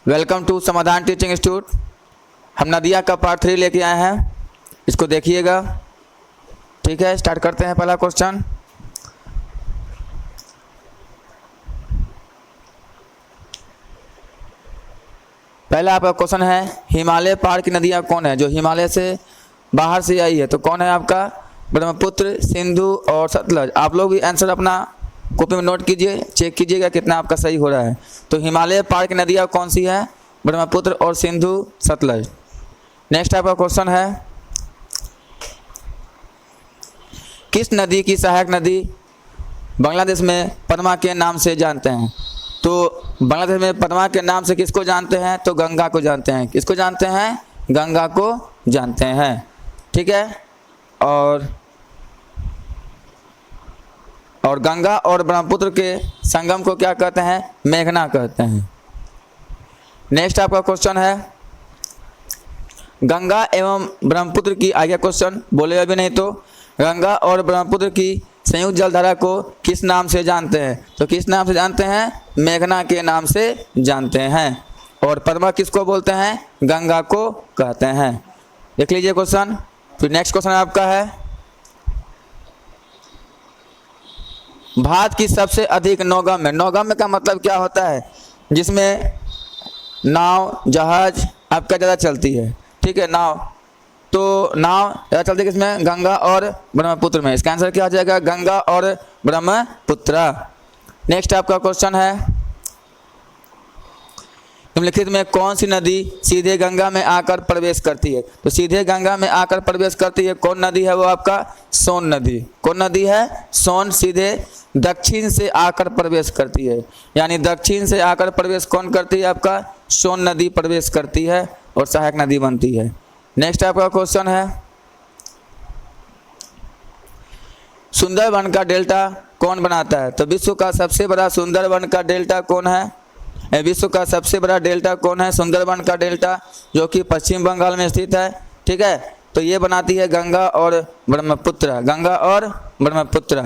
Welcome to समाधान teaching institute. हम नदिया का पार्ट 3 लेके आए हैं, इसको देखिएगा। ठीक है, स्टार्ट करते हैं। पहला क्वेश्चन, पहला आपका क्वेश्चन है, हिमालय पार की नदियाँ कौन है? जो हिमालय से बाहर से आई है तो कौन है आपका? ब्रह्मपुत्र, सिंधु और सतलज। आप लोग भी आंसर अपना कॉपी में नोट कीजिए, चेक कीजिएगा कितना आपका सही हो रहा है। तो हिमालय पार की नदियाँ कौन सी है? ब्रह्मपुत्र और सिंधु, सतलज। नेक्स्ट आपका क्वेश्चन है, किस नदी की सहायक नदी बांग्लादेश में पद्मा के नाम से जानते हैं? तो बांग्लादेश में पद्मा के नाम से किसको जानते हैं? तो गंगा को जानते हैं। किसको जानते हैं? गंगा को जानते हैं। ठीक है, और गंगा और ब्रह्मपुत्र के संगम को क्या कहते हैं? मेघना कहते हैं। नेक्स्ट आपका क्वेश्चन है, गंगा एवं ब्रह्मपुत्र की, आगे क्वेश्चन बोले अभी नहीं तो, गंगा और ब्रह्मपुत्र की संयुक्त जलधारा को किस नाम से जानते हैं? तो किस नाम से जानते हैं? मेघना के नाम से जानते हैं। और पद्मा किसको बोलते हैं? गंगा को कहते हैं। देख लीजिए क्वेश्चन। फिर नेक्स्ट क्वेश्चन आपका है, भारत की सबसे अधिक नौगम्य, नौगम्य का मतलब क्या होता है? जिसमें नाव, जहाज आपका ज़्यादा चलती है। ठीक है, नाव, तो नाव ज़्यादा चलती है किसमें? गंगा और ब्रह्मपुत्र में। इसका आंसर क्या हो जाएगा? गंगा और ब्रह्मपुत्र। नेक्स्ट आपका क्वेश्चन है, निम्नलिखित में कौन सी नदी सीधे गंगा में आकर प्रवेश करती है? तो सीधे गंगा में आकर प्रवेश करती है कौन नदी है? वो आपका सोन नदी। कौन नदी है? सोन सीधे दक्षिण से आकर प्रवेश करती है। यानी दक्षिण से आकर प्रवेश कौन करती है? आपका सोन नदी प्रवेश करती है और सहायक नदी बनती है। नेक्स्ट आपका क्वेश्चन है, सुंदरवन का डेल्टा कौन बनाता है? तो विश्व का सबसे बड़ा सुंदरवन का डेल्टा कौन है? विश्व का सबसे बड़ा डेल्टा कौन है? सुंदरवन का डेल्टा, जो कि पश्चिम बंगाल में स्थित है। ठीक है, तो ये बनाती है गंगा और ब्रह्मपुत्र, गंगा और ब्रह्मपुत्र।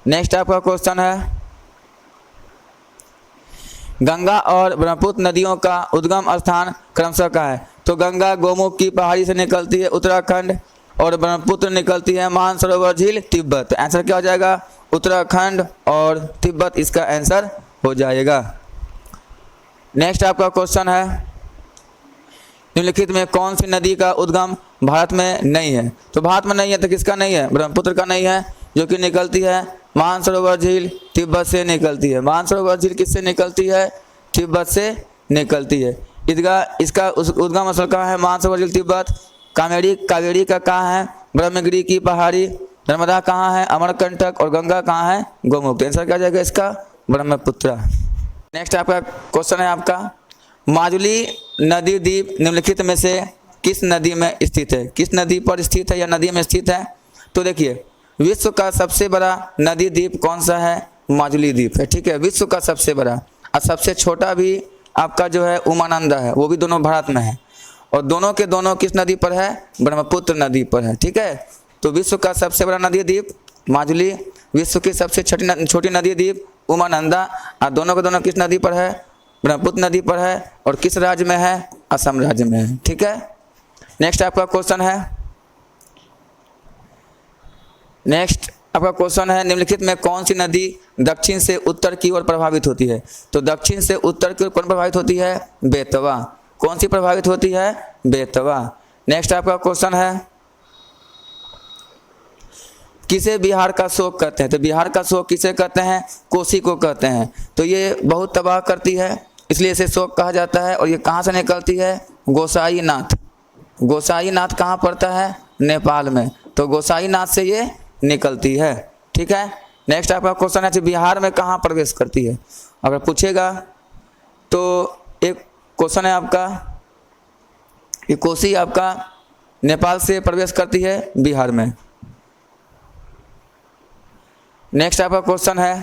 नेक्स्ट आपका क्वेश्चन है, गंगा और ब्रह्मपुत्र नदियों का उद्गम स्थान क्रमशः का है? तो गंगा गोमुख की पहाड़ी से निकलती है उत्तराखंड, और ब्रह्मपुत्र निकलती है मानसरोवर झील, तिब्बत। आंसर क्या हो जाएगा? उत्तराखंड और तिब्बत इसका आंसर हो जाएगा। नेक्स्ट आपका क्वेश्चन है, निम्नलिखित में कौन सी नदी का उद्गम भारत में नहीं है? तो भारत में नहीं है तो किसका नहीं है? ब्रह्मपुत्र का नहीं है, जो कि निकलती है मानसरोवर झील, तिब्बत से निकलती है। मानसरोवर झील किससे निकलती है? तिब्बत से निकलती है। इसका उद्गम स्थल कहाँ है? मानसरोवर झील, तिब्बत। कावेरी का कहाँ है? ब्रह्मगिरी की पहाड़ी। नर्मदा कहाँ है? अमरकंटक। और गंगा कहाँ है? गोमुख। आंसर क्या जाएगा इसका? ब्रह्मपुत्र। नेक्स्ट आपका क्वेश्चन है आपका, माजुली नदी द्वीप निम्नलिखित में से किस नदी में स्थित है? किस नदी पर स्थित है या नदी में स्थित है? तो देखिए, विश्व का सबसे बड़ा नदी द्वीप कौन सा है? माजुली द्वीप है। ठीक है, विश्व का सबसे बड़ा। और सबसे छोटा भी आपका जो है उमानंदा है, वो भी दोनों भारत में है। और दोनों के दोनों किस नदी पर है? ब्रह्मपुत्र नदी पर है। ठीक है, तो विश्व का सबसे बड़ा नदी द्वीप माजुली, विश्व की सबसे छोटी नदी द्वीप उमानंदा, और दोनों के दोनों किस नदी पर है? ब्रह्मपुत्र नदी पर है। और किस राज्य में है? असम राज्य में है। ठीक है, नेक्स्ट आपका क्वेश्चन है, निम्नलिखित में कौन सी नदी दक्षिण से उत्तर की ओर प्रभावित होती है? तो दक्षिण से उत्तर की ओर कौन प्रभावित होती है? बेतवा। कौन सी प्रभावित होती है? बेतवा। नेक्स्ट आपका क्वेश्चन है, किसे बिहार का शोक कहते हैं? तो बिहार का शोक किसे कहते हैं? कोसी को कहते हैं। तो ये बहुत तबाह करती है, इसलिए इसे शोक कहा जाता है। और ये कहाँ से निकलती है? गोसाईनाथ। गोसाईनाथ कहाँ पड़ता है? नेपाल में। तो गोसाईनाथ से ये निकलती है। ठीक है, नेक्स्ट आपका क्वेश्चन है, बिहार में कहाँ प्रवेश करती है? अगर पूछेगा तो एक क्वेश्चन है आपका, ये कोसी आपका नेपाल से प्रवेश करती है बिहार में। नेक्स्ट आपका क्वेश्चन है,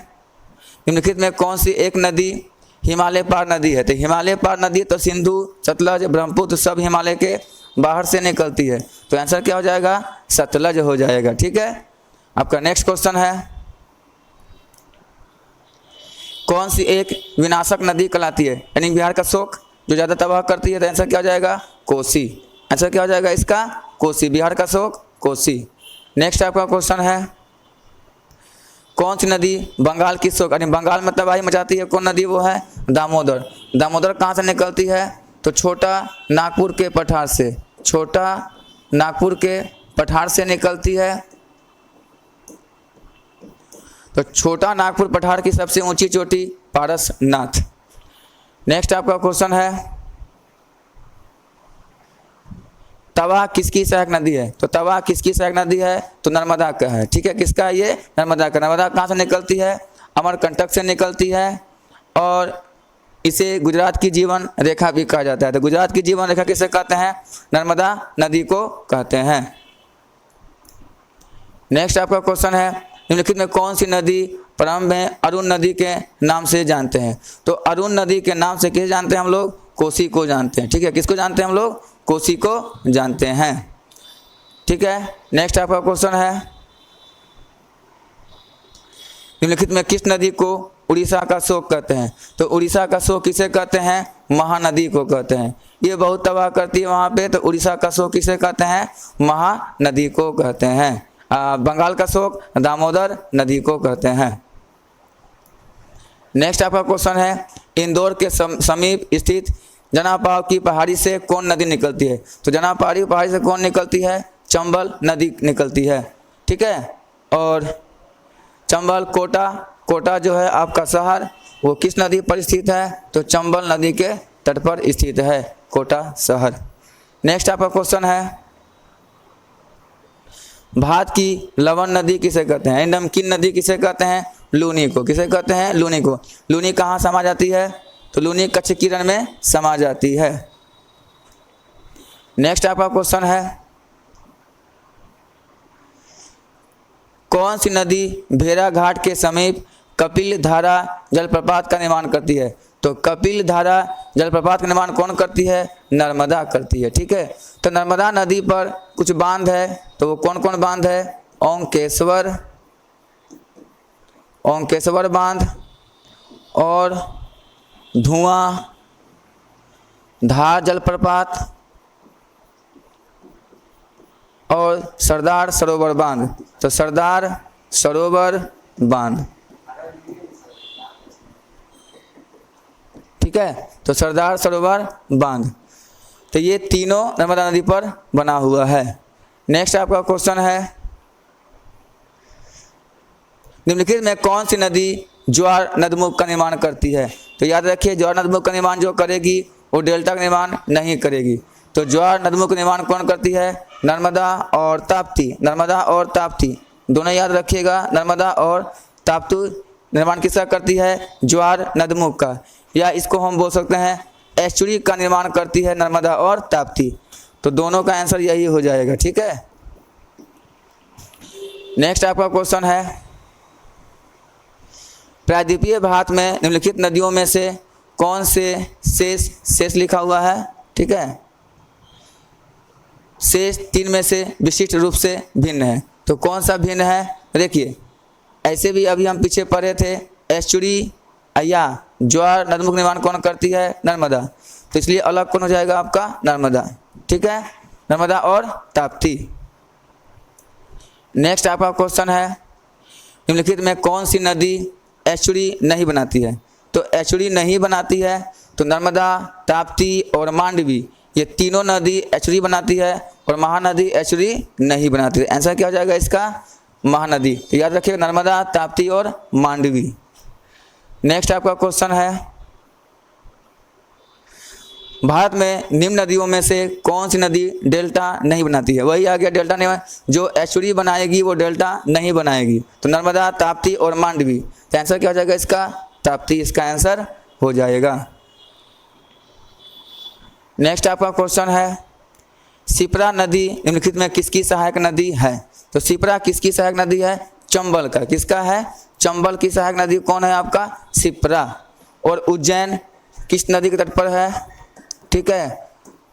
निम्नलिखित में कौन सी एक नदी हिमालय पार नदी है? तो हिमालय पार नदी तो सिंधु, सतलज, ब्रह्मपुत्र सब हिमालय के बाहर से निकलती है। तो आंसर क्या हो जाएगा? सतलज हो जाएगा। ठीक है, आपका नेक्स्ट क्वेश्चन है, कौन सी एक विनाशक नदी कहलाती है? यानी बिहार का शोक जो ज़्यादा तबाह करती है, तो आंसर क्या हो जाएगा? कोसी। आंसर क्या हो जाएगा इसका? कोसी। बिहार का शोक कोसी। नेक्स्ट आपका क्वेश्चन है, कौन सी नदी बंगाल की शोक, यानी बंगाल में तबाही मचाती है, कौन नदी? वो है दामोदर। दामोदर कहाँ से निकलती है? तो छोटा नागपुर के पठार से, छोटा नागपुर के पठार से निकलती है। तो छोटा नागपुर पठार की सबसे ऊंची चोटी पारसनाथ। नेक्स्ट आपका क्वेश्चन है, तवा किसकी सहायक नदी है? तो तवा किसकी सहायक नदी है? तो नर्मदा का है। ठीक है, किसका है ये? नर्मदा का। नर्मदा कहाँ से निकलती है? अमरकंटक से निकलती है और इसे गुजरात की जीवन रेखा भी कहा जाता है। तो गुजरात की जीवन रेखा किसे कहते हैं? नर्मदा नदी को कहते हैं। नेक्स्ट आपका क्वेश्चन है, निम्नलिखित में कौन सी नदी प्रारंभ में अरुण नदी के नाम से जानते हैं? तो अरुण नदी के नाम से किसे जानते हैं हम लोग? कोसी को जानते हैं। ठीक है, किसको जानते हैं हम लोग? कोसी को जानते हैं। ठीक है, नेक्स्ट आपका क्वेश्चन है, निम्नलिखित में किस नदी को उड़ीसा का शोक कहते हैं? तो उड़ीसा का शोक किसे कहते हैं? महानदी को कहते हैं। ये बहुत तबाह करती है वहाँ पे, तो उड़ीसा का शोक किसे कहते हैं? महानदी को कहते हैं। बंगाल का शोक दामोदर नदी को कहते हैं। नेक्स्ट आपका क्वेश्चन है, इंदौर के समीप स्थित जनापाव की पहाड़ी से कौन नदी निकलती है? तो जनापाव पहाड़ी से कौन निकलती है? चंबल नदी निकलती है। ठीक है, और चंबल कोटा जो है आपका शहर, वो किस नदी पर स्थित है? तो चंबल नदी के तट पर स्थित है कोटा शहर। नेक्स्ट आपका क्वेश्चन है, भारत की लवण नदी किसे कहते हैं? नमकीन नदी किसे कहते हैं? लूनी को। किसे कहते हैं? लूनी को। लूनी कहाँ समा जाती है? तो लूनी कच्छ किरण में समा जाती है। नेक्स्ट आपका क्वेश्चन है, कौन सी नदी भेड़ा घाट के समीप कपिल धारा जलप्रपात का निर्माण करती है? तो कपिल धारा जलप्रपात का निर्माण कौन करती है? नर्मदा करती है। ठीक है, तो नर्मदा नदी पर कुछ बांध है, तो वो कौन कौन बांध है? ओंकेश्वर बांध और धुआं धार जलप्रपात और सरदार सरोवर बांध। तो सरदार सरोवर बांध। ठीक है, तो सरदार सरोवर बांध। तो ये तीनों नर्मदा नदी पर बना हुआ है। नेक्स्ट आपका क्वेश्चन है, निम्नलिखित में कौन सी नदी ज्वार नदमुख का निर्माण करती है? तो याद रखिए, ज्वार नदमुख का निर्माण जो करेगी वो डेल्टा का निर्माण नहीं करेगी। तो ज्वार नदमुख का निर्माण कौन करती है? नर्मदा और ताप्ती। नर्मदा और ताप्ती दोनों याद रखिएगा। नर्मदा और ताप्ती निर्माण किसका करती है? ज्वार नदमुख का, या इसको हम बोल सकते हैं एस्चुरी का निर्माण करती है नर्मदा और ताप्ती। तो दोनों का आंसर यही हो जाएगा। ठीक है, नेक्स्ट आपका क्वेश्चन है, प्रायद्वीपीय भारत में निम्नलिखित नदियों में से कौन से शेष लिखा हुआ है? ठीक है, शेष तीन में से विशिष्ट रूप से भिन्न है। तो कौन सा भिन्न है? देखिए, ऐसे भी अभी हम पीछे पढ़े थे, एस्चुरी या ज्वार नदमुख निर्माण कौन करती है? नर्मदा। तो इसलिए अलग कौन हो जाएगा आपका? नर्मदा। ठीक है, नर्मदा और ताप्ती। नेक्स्ट आपका क्वेश्चन है, निम्नलिखित में कौन सी नदी एस्चुरी नहीं बनाती है? तो एस्चुरी नहीं बनाती है तो नर्मदा, ताप्ती और मांडवी, ये तीनों नदी एस्चुरी बनाती है और महानदी एस्चुरी नहीं बनाती है। आंसर क्या हो जाएगा इसका? महानदी। तो याद रखिएगा, नर्मदा, ताप्ती और मांडवी। नेक्स्ट आपका क्वेश्चन है, भारत में निम्न नदियों में से कौन सी नदी डेल्टा नहीं बनाती है? वही आ गया डेल्टा नहीं, जो एस्चुरी बनाएगी वो डेल्टा नहीं बनाएगी। तो नर्मदा, ताप्ती और मांडवी। तो आंसर क्या हो जाएगा इसका? ताप्ती इसका आंसर हो जाएगा। नेक्स्ट आपका क्वेश्चन है, शिप्रा नदी निम्नलिखित में किसकी सहायक नदी है? तो शिप्रा किसकी सहायक नदी है? चंबल का। किसका है? चंबल की सहायक नदी कौन है आपका? शिप्रा। और उज्जैन किस नदी के तट पर है? ठीक है,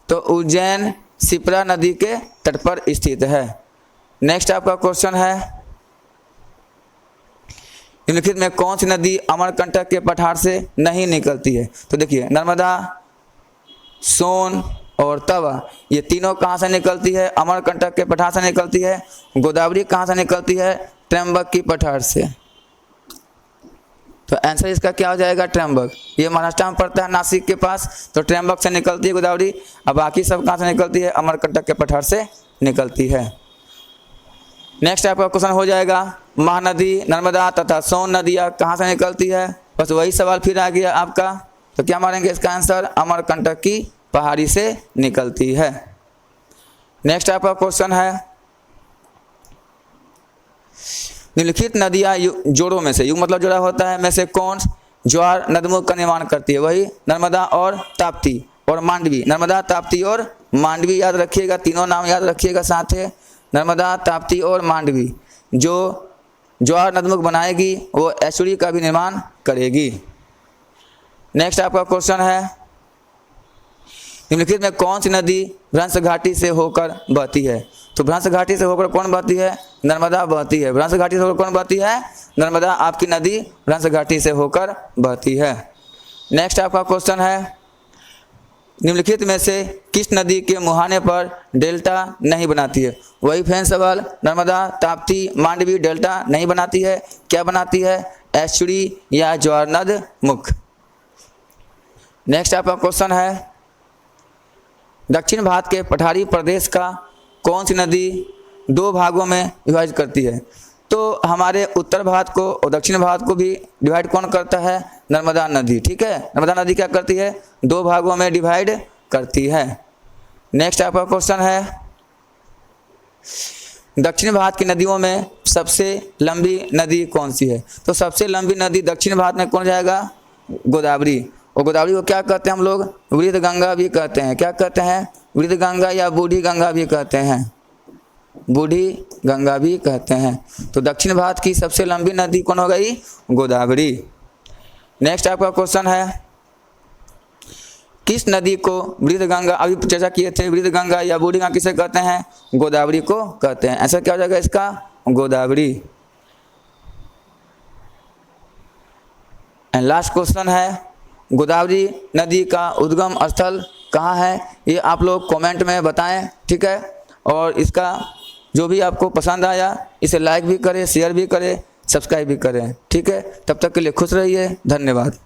तो उज्जैन शिप्रा नदी के तट पर स्थित है। नेक्स्ट आपका क्वेश्चन है, निम्नलिखित में कौन सी नदी अमरकंटक के पठार से नहीं निकलती है? तो देखिए, नर्मदा सोन और तवा, ये तीनों कहाँ से निकलती है? अमरकंटक के पठार से निकलती है। गोदावरी कहाँ से निकलती है? त्र्यंबक की पठार से। तो आंसर इसका क्या हो जाएगा? त्र्यंबक। ये महाराष्ट्र में पड़ता है, नासिक के पास, तो त्र्यंबक से निकलती है गोदावरी। अब बाकी सब कहाँ से निकलती है? अमरकंटक के पठार से निकलती है। नेक्स्ट आपका क्वेश्चन हो जाएगा, महानदी नर्मदा तथा सोन नदियाँ कहाँ से निकलती है? बस वही सवाल फिर आ गया आपका। तो क्या मारेंगे इसका आंसर? अमरकंटक की पहाड़ी से निकलती है। नेक्स्ट आपका क्वेश्चन है, निम्नलिखित नदियाँ जोड़ों में से, युग मतलब जोड़ा होता है, में से कौन ज्वार नदमुख का निर्माण करती है? वही नर्मदा और ताप्ती और मांडवी। नर्मदा, ताप्ती और मांडवी याद रखिएगा, तीनों नाम याद रखिएगा साथ है। नर्मदा, ताप्ती और मांडवी जो ज्वार नदमुख बनाएगी वो एस्चुरी का भी निर्माण करेगी। नेक्स्ट आपका क्वेश्चन है, निम्नलिखित में कौन सी नदी भ्रंश घाटी से होकर बहती है? तो भ्रंश घाटी से होकर कौन बहती है? नर्मदा बहती है। भ्रंश घाटी से होकर कौन बहती है? नर्मदा आपकी नदी भ्रंश घाटी से होकर बहती है। नेक्स्ट आपका क्वेश्चन है, निम्नलिखित में से किस नदी के मुहाने पर डेल्टा नहीं बनाती है? वही फैन सवाल, नर्मदा, ताप्ती, मांडवी डेल्टा नहीं बनाती है, क्या बनाती है? एस्चुरी या ज्वार नद मुख। नेक्स्ट आपका क्वेश्चन है, दक्षिण भारत के पठारी प्रदेश का कौन सी नदी दो भागों में विभाजित करती है? तो हमारे उत्तर भारत को और दक्षिण भारत को भी डिवाइड कौन करता है? नर्मदा नदी। ठीक है, नर्मदा नदी क्या करती है? दो भागों में डिवाइड करती है। नेक्स्ट आपका क्वेश्चन है, दक्षिण भारत की नदियों में सबसे लंबी नदी कौन सी है? तो सबसे लंबी नदी दक्षिण भारत में कौन जाएगा? गोदावरी। और गोदावरी को क्या कहते हैं हम लोग? वृद्ध गंगा भी कहते हैं। क्या कहते हैं? वृद्ध गंगा या बूढ़ी गंगा भी कहते हैं, बूढ़ी गंगा भी कहते हैं। तो दक्षिण भारत की सबसे लंबी नदी कौन हो गई? गोदावरी। नेक्स्ट आपका क्वेश्चन है, किस नदी को वृद्ध गंगा, अभी चर्चा किए थे, वृद्ध गंगा या बूढ़ी गंगा किसे कहते हैं? गोदावरी को कहते हैं। ऐसा क्या हो जाएगा इसका? गोदावरी। एंड लास्ट क्वेश्चन है, गोदावरी नदी का उद्गम स्थल कहाँ है? ये आप लोग कमेंट में बताएं। ठीक है, और इसका जो भी आपको पसंद आया इसे लाइक भी करें, शेयर भी करें, सब्सक्राइब भी करें। ठीक है, तब तक के लिए खुश रहिए, धन्यवाद।